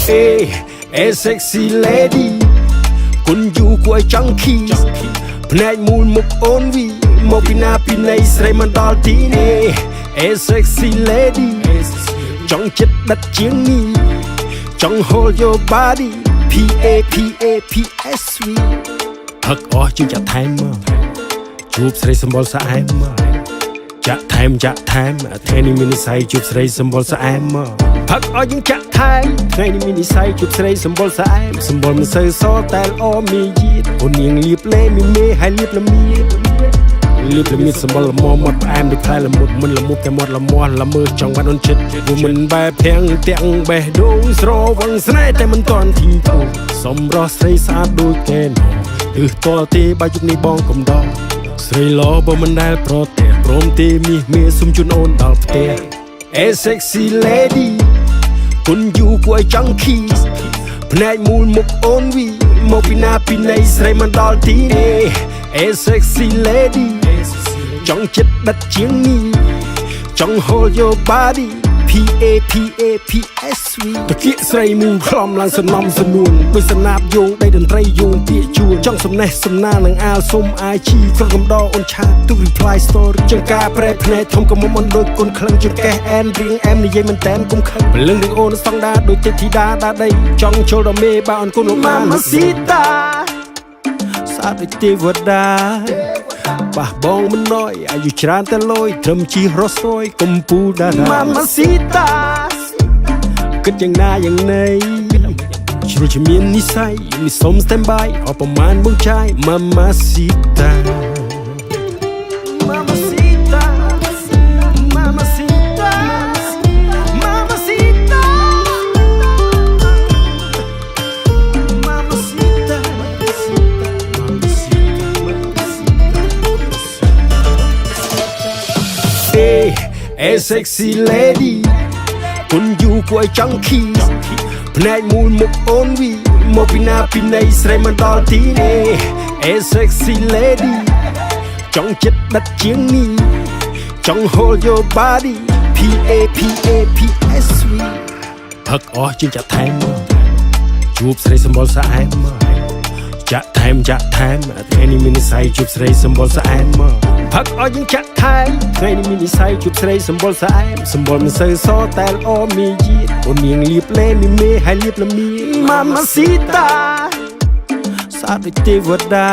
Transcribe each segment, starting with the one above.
Hey, sexy lady គុណយូគួរឲ្យចង់ខីភ្នែកមូលមុខអូនវីមកពីណាពីណីស្រីមិនដល់ទីនេះ Hey sexy lady ចង់ចិត្តដិតជាងនេះចង់ hold your body P A P A P S V ផឹកអស់ជាងចាក់ថែមមកជួបស្រីសម្បល់ស្អែមមកចាក់ថែមថ្ងៃនេះមាននិស្ស័យជួបស្រីសម្បល់ស្អែមមកផឹកអស់យើងចាក់ថែមថ្ងៃនេះមាននិស្ស័យជួបស្រីសម្បល់ស្អែមសម្បល់មិនសូវសតែល្អមានជាតិអូននាងលៀបលេមានមេហើយលៀបល្មៀតលៀបល្មៀតសម្បល់ល្មមមាត់ផ្អែមដូចផ្លែល្មុតមិនល្មុតតែមាត់ល្មមល្មើចង់បានអូនចិត្តព្រោះមិនបែបភាំងទាំងបេះដូងស្រវឹងស្នេហ៍តែមិនទាន់ធីពូសម្រស់ស្រីស្អាតដូចគេណទិសតលទេបើយុគនេះបងកំដរស្រីល្អបើមិនដែលប្រទះព្រមទេមាសមេសុំជូនអូនដល់ផ្ទះ Hey sexy lady គុណយូគួរឲ្យចង់ខីភ្នែកមូលមុខអូនវីមកពីណាពីណីស្រីមិនដល់ទីនេះ Hey sexy lady ចង់ចិត្តដិតជាងនេះចង់ hold your body P A P A P S V តគៀកស្រីមូលខ្លំឡើងសំណំសំនួនដោយសណាប់យោងដីតន្ត្រីយោងពាក្យជួនចង់សំណេះសំណានឹងអាលសុំ IG ក្រុមកំដរអូនឆាតទូ reply story ចង្ការប្រែភ្នែកធំកុំមិនដូចគុនក្លឹងចង្កេះអែនរៀងអែមនិយាយមិនតែនគុំខឹងព្រលឹងនឹងអូនស្តង់ដាដូចទេធីតាដាដីចង់ចូលដល់មេបើអូនគុនលោកម៉ាម៉ាស៊ីតាស្អាតដូចទេវតាបះបងមិនណយអាយុច្រើនតែលយត្រឹមជីរស់ស្រួយកំពូលតារា Mamacita គិតយ៉ាងណាយ៉ាងណីជ្រុលជាមាននិស្ស័យនេះសុំ stand by អបប្រមាណបងចាយ Mamacita Mamacita Mamacita Mamacita Mamacita Hey sexy lady គុណយូគួរឲ្យចង់ខីភ្នែកមូលមុខអូនវីមកពីណាពីណីស្រីមិនដល់ទីនេះ Hey sexy lady ចង់ចិត្តដិតជាងនេះចង់ hold your body P A P A P S V ផឹកអស់ជាងចាក់ថែមមកជួបស្រីសម្បល់ស្អែមមកចាក់ថែមថ្ងៃនេះមាននិស្ស័យជួបស្រីសម្បល់ស្អែមមកផឹកអស់យើងចាក់ថែមថ្ងៃនេះមាននិស្ស័យជួបស្រីសម្បល់ស្អែមសម្បល់មិនសូវសតែល្អមានជាតិអូននាងលៀបលេមានមេហើយលៀបល្មៀ Mamacita ស្អាតដូចទេវតា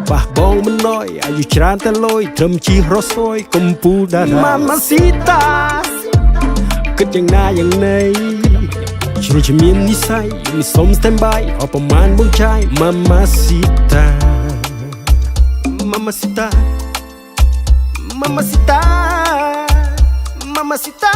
បះបងមិនណយអាយុច្រើនតែលយត្រឹមជីរស់ស្រួយកំពូលតារា Mamacita គិតយ៉ាងណាយ៉ាងណីជ្រុលជាមាននិស្ស័យនេះសុំ stand by អបប្រមាណបងចាយ Mamacita Mamacita Mamacita Mamacita